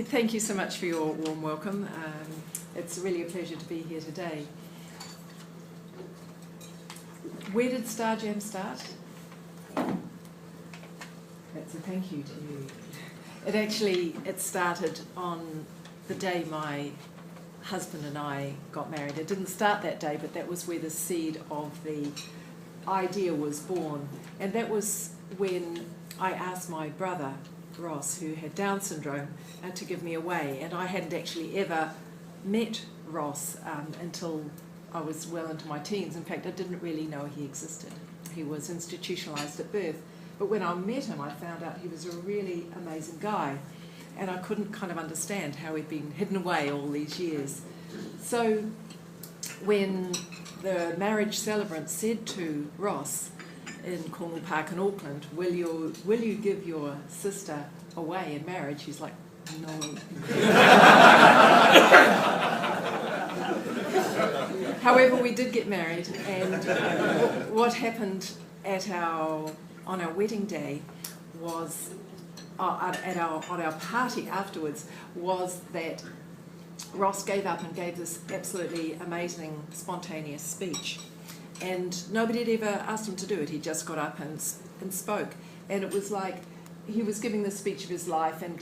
Thank you so much for your warm welcome. It's really a pleasure to be here today. Where did Starjam start? That's a thank you to you. It started on the day my husband and I got married. It didn't start that day, but that was where the seed of the idea was born. And that was when I asked my brother, Ross, who had Down syndrome, to give me away. And I hadn't actually ever met Ross until I was well into my teens. In fact, I didn't really know he existed. He was institutionalised at birth. But when I met him, I found out he was a really amazing guy. And I couldn't kind of understand how he'd been hidden away all these years. So when the marriage celebrant said to Ross in Cornwall Park in Auckland, will you give your sister away in marriage? He's like, no. However, we did get married, and what happened on our wedding day was, on our party afterwards, was that Ross gave up and gave this absolutely amazing, spontaneous speech. And nobody had ever asked him to do it. He just got up and spoke. And it was like he was giving the speech of his life, and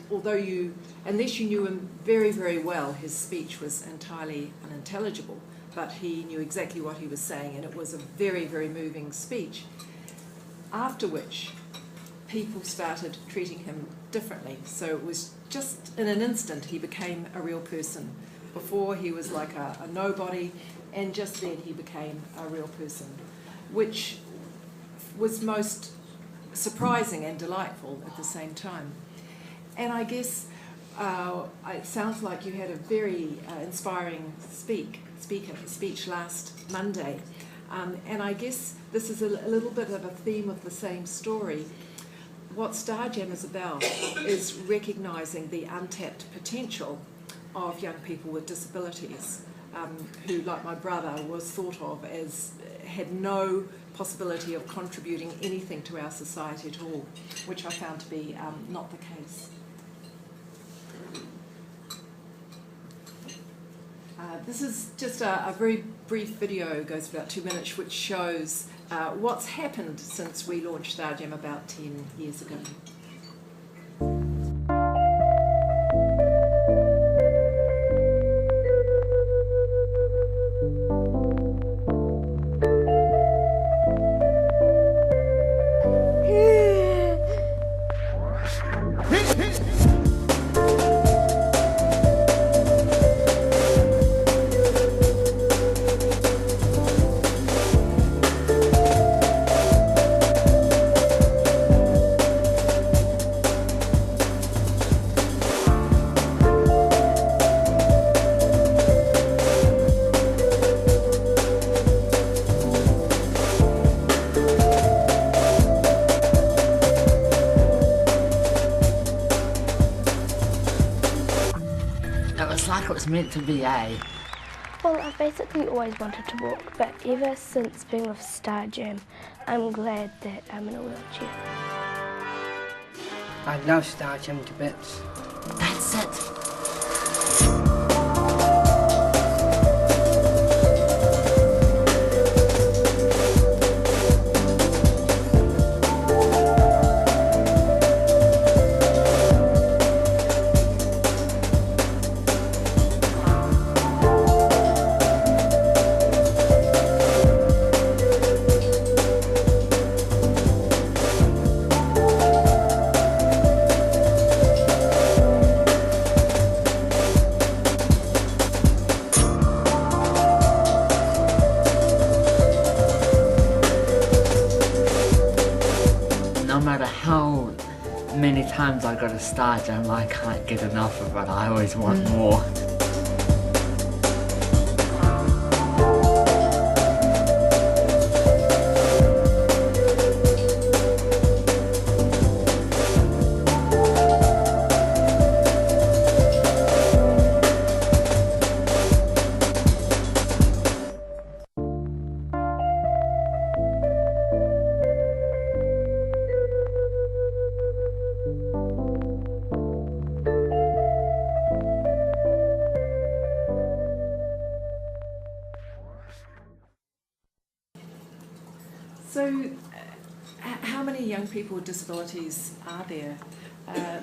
unless you knew him very, very well, his speech was entirely unintelligible. But he knew exactly what he was saying, and it was a very, very moving speech. After which, people started treating him differently. So it was just in an instant he became a real person. Before he was like a nobody, and just then he became a real person, which was most surprising and delightful at the same time. And I guess it sounds like you had a very inspiring speech last Monday. And I guess this is a little bit of a theme of the same story. What Starjam is about is recognising the untapped potential of young people with disabilities, who, like my brother, was thought of as had no possibility of contributing anything to our society at all, which I found to be not the case. This is just a very brief video, goes about 2 minutes, which shows what's happened since we launched Starjam about 10 years ago. It was meant to be, eh? Well, I've basically always wanted to walk, but ever since being with Starjam, I'm glad that I'm in a wheelchair. I love Starjam to bits. That's it. No matter how many times I go to Starjam, I can't get enough of it. I always want more. young people with disabilities are there?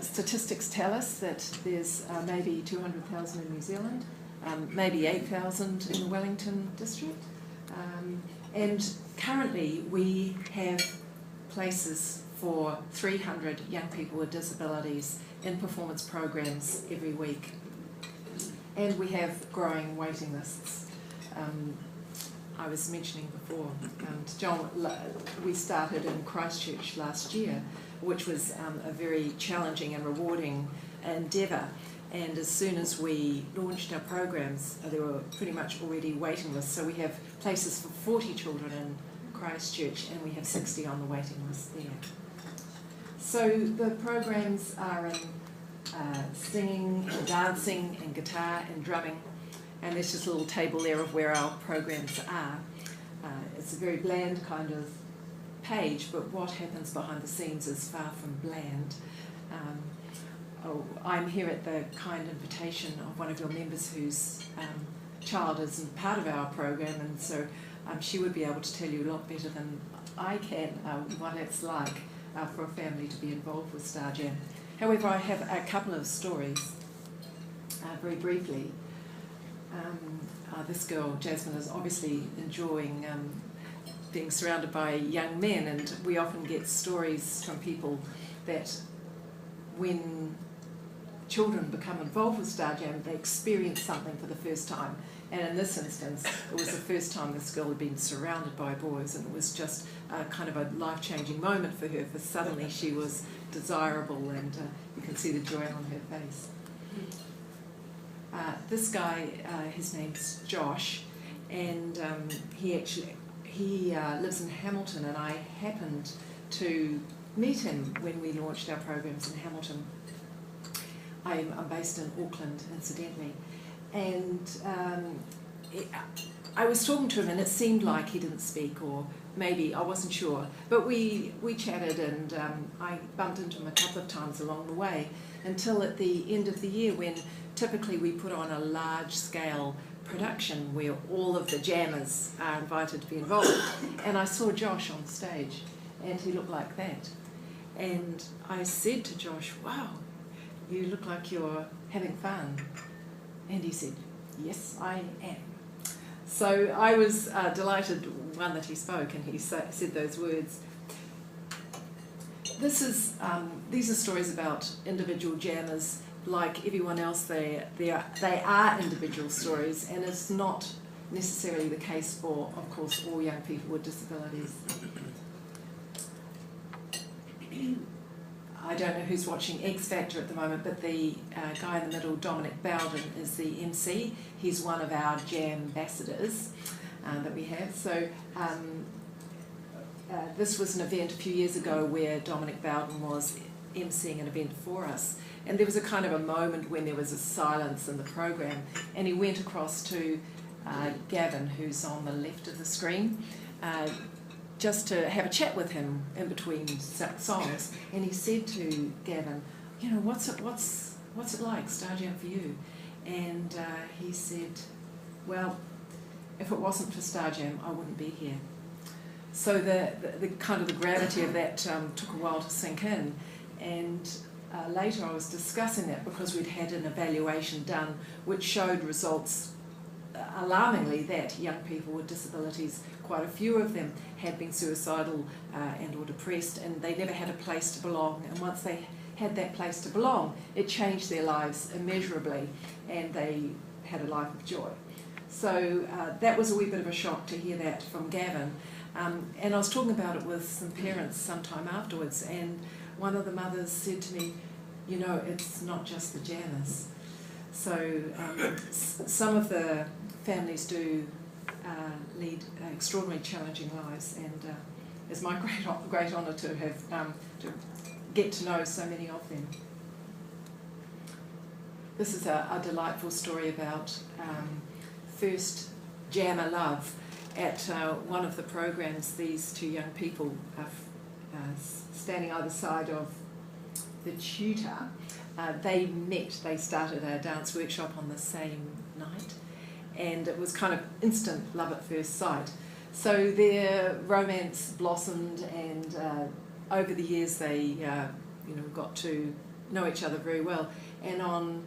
Statistics tell us that there's maybe 200,000 in New Zealand, maybe 8,000 in the Wellington district, and currently we have places for 300 young people with disabilities in performance programs every week, and we have growing waiting lists. I was mentioning before, John, we started in Christchurch last year, which was a very challenging and rewarding endeavour. And as soon as we launched our programs, there were pretty much already waiting lists. So we have places for 40 children in Christchurch, and we have 60 on the waiting list there. So the programs are in singing and dancing and guitar and drumming. And there's just a little table there of where our programs are. It's a very bland kind of page, but what happens behind the scenes is far from bland. I'm here at the kind invitation of one of your members whose child is part of our program, and so she would be able to tell you a lot better than I can what it's like for a family to be involved with Starjam. However, I have a couple of stories, very briefly. This girl, Jasmine, is obviously enjoying being surrounded by young men, and we often get stories from people that when children become involved with Starjam, they experience something for the first time. And in this instance, it was the first time this girl had been surrounded by boys, and it was just kind of a life-changing moment for her, for suddenly she was desirable, and you can see the joy on her face. This guy, his name's Josh, and he lives in Hamilton, and I happened to meet him when we launched our programs in Hamilton. I'm based in Auckland, incidentally, and I was talking to him, and it seemed like he didn't speak, or maybe, I wasn't sure, but we chatted, and I bumped into him a couple of times along the way, until at the end of the year, when typically we put on a large-scale production where all of the jammers are invited to be involved, and I saw Josh on stage, and he looked like that. And I said to Josh, "Wow, you look like you're having fun." And he said, "Yes, I am." So I was delighted, one, that he spoke, and he said those words. These are stories about individual jammers. Like everyone else, they are individual stories, and it's not necessarily the case for, of course, all young people with disabilities. I don't know who's watching X Factor at the moment, but the guy in the middle, Dominic Bowden, is the MC. He's one of our Jam ambassadors that we have. So this was an event a few years ago where Dominic Bowden was emceeing an event for us, and there was a kind of a moment when there was a silence in the program, and he went across to Gavin, who's on the left of the screen, just to have a chat with him in between songs, and he said to Gavin, "You know, what's it like, Starjam, for you?" And he said, "Well, if it wasn't for Starjam, I wouldn't be here." So the kind of the gravity of that took a while to sink in, and later I was discussing that because we'd had an evaluation done which showed results alarmingly that young people with disabilities, quite a few of them, had been suicidal and or depressed, and they never had a place to belong. And once they had that place to belong, it changed their lives immeasurably, and they had a life of joy. So that was a wee bit of a shock to hear that from Gavin. And I was talking about it with some parents sometime afterwards, and one of the mothers said to me, "You know, it's not just the jammers." So some of the families do lead extraordinarily challenging lives, and it's my great honour to have to get to know so many of them. This is a delightful story about first jammer love. At one of the programs, these two young people are standing either side of the tutor. They started a dance workshop on the same night, and it was kind of instant love at first sight. So their romance blossomed, and over the years they got to know each other very well. And on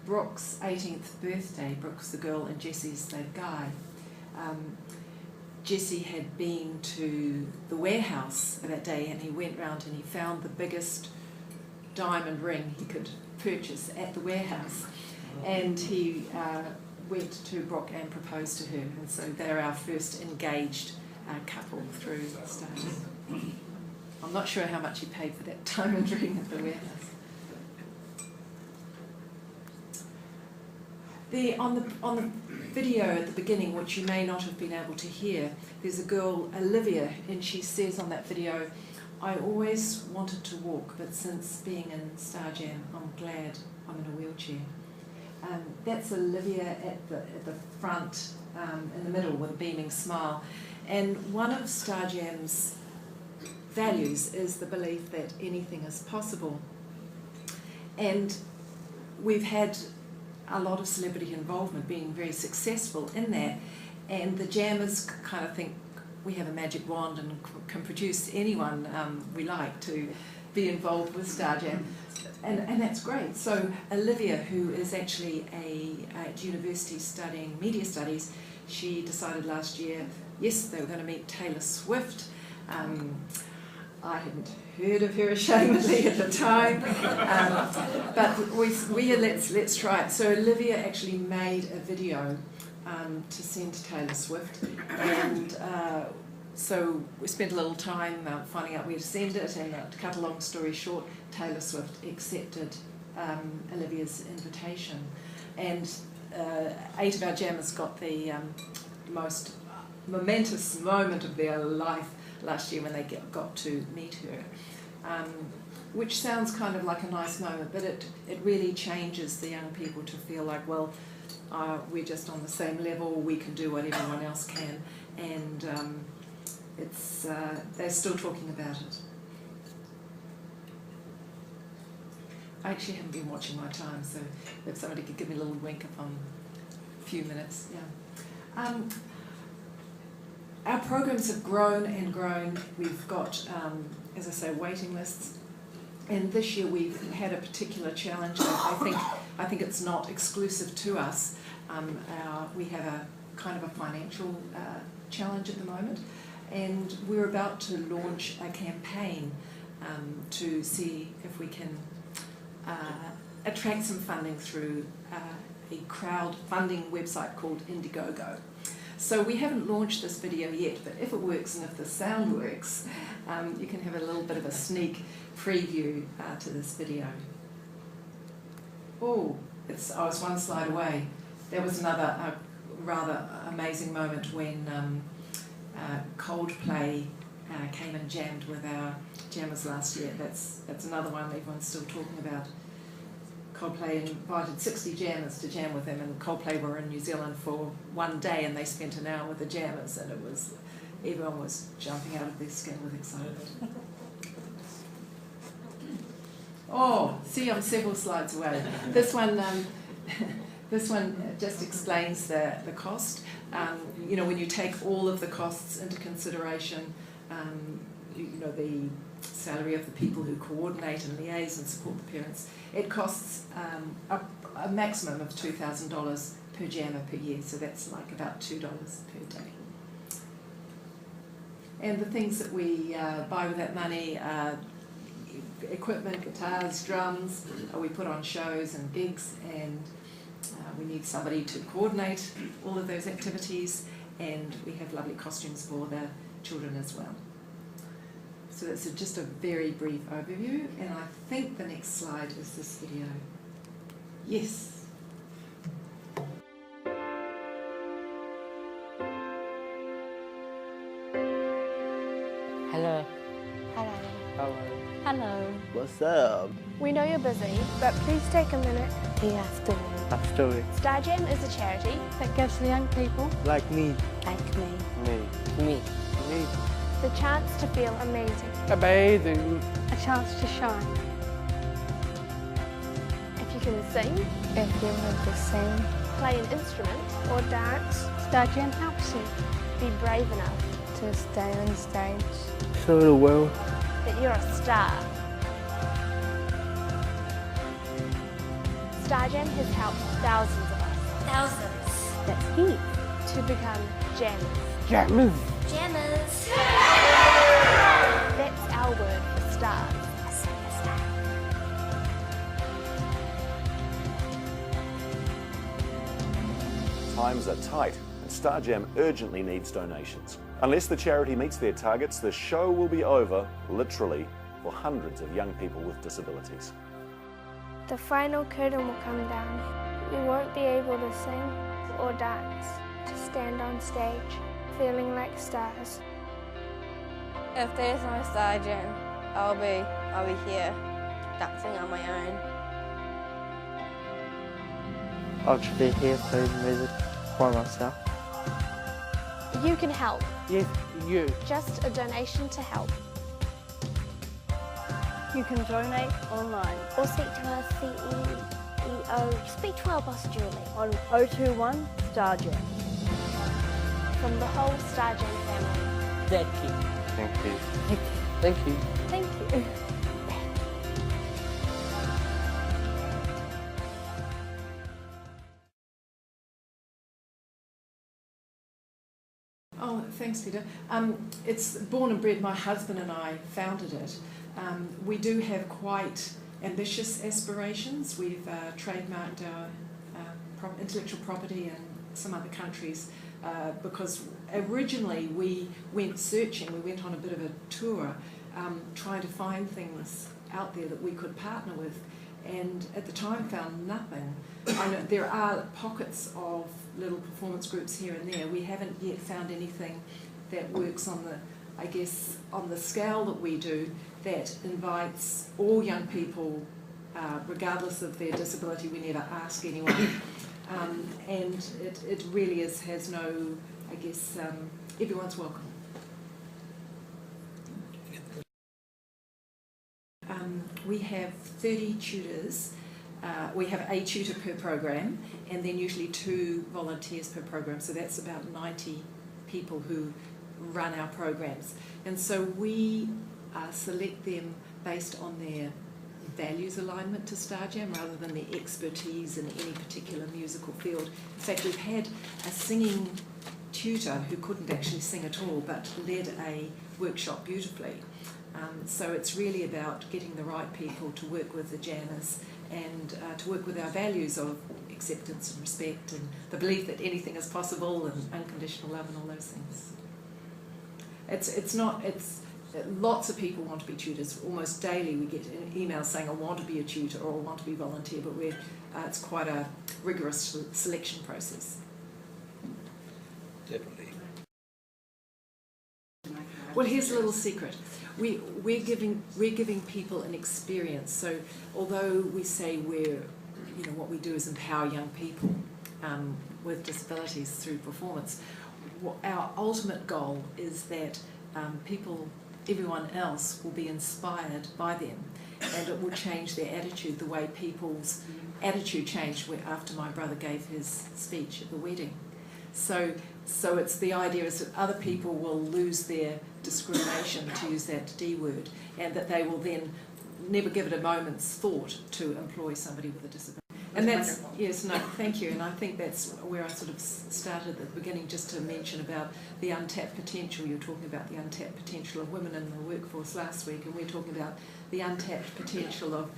Brooke's 18th birthday, Brooke's the girl and Jesse's the guy, Jesse had been to the warehouse that day, and he went round and he found the biggest diamond ring he could purchase at the warehouse, and he went to Brooke and proposed to her, and so they're our first engaged couple through Starjam. I'm not sure how much he paid for that diamond ring at the warehouse. On the video at the beginning, which you may not have been able to hear, there's a girl, Olivia, and she says on that video, "I always wanted to walk, but since being in Starjam, I'm glad I'm in a wheelchair." That's Olivia at the front, in the middle, with a beaming smile. And one of Starjam's values is the belief that anything is possible. And we've had a lot of celebrity involvement, being very successful in that, and the jammers kind of think we have a magic wand and can produce anyone we like to be involved with Starjam, and that's great. So Olivia, who is actually at university studying media studies, she decided last year, yes, they were going to meet Taylor Swift. I hadn't heard of her, ashamedly, at the time, but we said, let's try it. So Olivia actually made a video to send to Taylor Swift, and so we spent a little time finding out where to send it, and to cut a long story short, Taylor Swift accepted Olivia's invitation, and 8 of our jammers got the most momentous moment of their life last year when they got to meet her, which sounds kind of like a nice moment, but it really changes the young people to feel like, well, we're just on the same level, we can do what everyone else can, and they're still talking about it. I actually haven't been watching my time, so if somebody could give me a little wink up on a few minutes. Yeah. Our programs have grown and grown. We've got, as I say, waiting lists, and this year we've had a particular challenge. I think it's not exclusive to us. We have a kind of a financial challenge at the moment, and we're about to launch a campaign to see if we can attract some funding through a crowdfunding website called Indiegogo. So we haven't launched this video yet, but if it works and if the sound works, you can have a little bit of a sneak preview to this video. Oh, it's one slide away. There was another rather amazing moment when Coldplay came and jammed with our jammers last year. That's another one everyone's still talking about. Coldplay invited 60 jammers to jam with them, and Coldplay were in New Zealand for one day, and they spent an hour with the jammers, and everyone was jumping out of their skin with excitement. Oh, see, I'm several slides away. This one just explains the cost. When you take all of the costs into consideration, the salary of the people who coordinate and liaise and support the parents, it costs a maximum of $2,000 per jammer per year, so that's like about $2 per day. And the things that we buy with that money are equipment, guitars, drums. We put on shows and gigs, and we need somebody to coordinate all of those activities, and we have lovely costumes for the children as well. So that's just a very brief overview, and I think the next slide is this video. Yes. Hello. Hello. Hello. Hello. What's up? We know you're busy, but please take a minute here afterwards. After Starjam is a charity that gives the young people, like me. like me, Me. the chance to feel amazing, Amazing. a chance to shine. If you can sing, If you want to sing, play an instrument, or dance, Starjam helps you be brave enough, to stay on stage. Show the world. then that you're a star. Starjam has helped thousands of us. Thousands. That's heaps. To become jammers. Jammers. Jammers. That's our word for stars. Times are tight and Starjam urgently needs donations. Unless the charity meets their targets, the show will be over, literally, for hundreds of young people with disabilities. The final curtain will come down. We won't be able to sing or dance, to stand on stage, feeling like stars. If there's no Starjam, I'll be here dancing on my own. I'll just be here playing music by myself. You can help. Yes, you. Just a donation to help. You can donate online Or speak to our CEO. Speak to our boss, Julie. on 021 Starjam. From the whole Starjam family. Thank you. Thank you. Thank you. Thank you. Oh, thanks, Peter. It's born and bred. My husband and I founded it. We do have quite ambitious aspirations. We've trademarked our intellectual property in some other countries because originally we went searching. We went on a bit of a tour trying to find things out there that we could partner with, and at the time found nothing. I know there are pockets of little performance groups here and there. We haven't yet found anything that works on the, I guess, on the scale that we do, that invites all young people, regardless of their disability. We never ask anyone, and it really has no, I guess, everyone's welcome. We have 30 tutors. We have a tutor per program, and then usually 2 volunteers per program, so that's about 90 people who run our programs. And so we select them based on their values alignment to Starjam rather than their expertise in any particular musical field. In fact, we've had a singing tutor who couldn't actually sing at all but led a workshop beautifully. So it's really about getting the right people to work with the jammers and to work with our values of acceptance and respect and the belief that anything is possible and unconditional love and all those things. Lots of people want to be tutors. Almost daily we get emails saying, I want to be a tutor or I want to be a volunteer, but it's quite a rigorous selection process. Definitely. Well, here's a little secret. We're giving people an experience. So although we say what we do is empower young people with disabilities through performance, our ultimate goal is that everyone else will be inspired by them, and it will change their attitude, the way people's attitude changed after my brother gave his speech at the wedding. So it's the idea is that other people will lose their discrimination, to use that D word, and that they will then never give it a moment's thought to employ somebody with a disability. And that's wonderful. Yes, no, thank you. And I think that's where I sort of started at the beginning, just to mention about the untapped potential. You're talking about the untapped potential of women in the workforce last week, and we're talking about the untapped potential of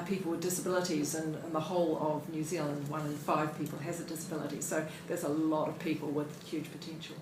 people with disabilities, and the whole of New Zealand, 1 in 5 people has a disability. So there's a lot of people with huge potential.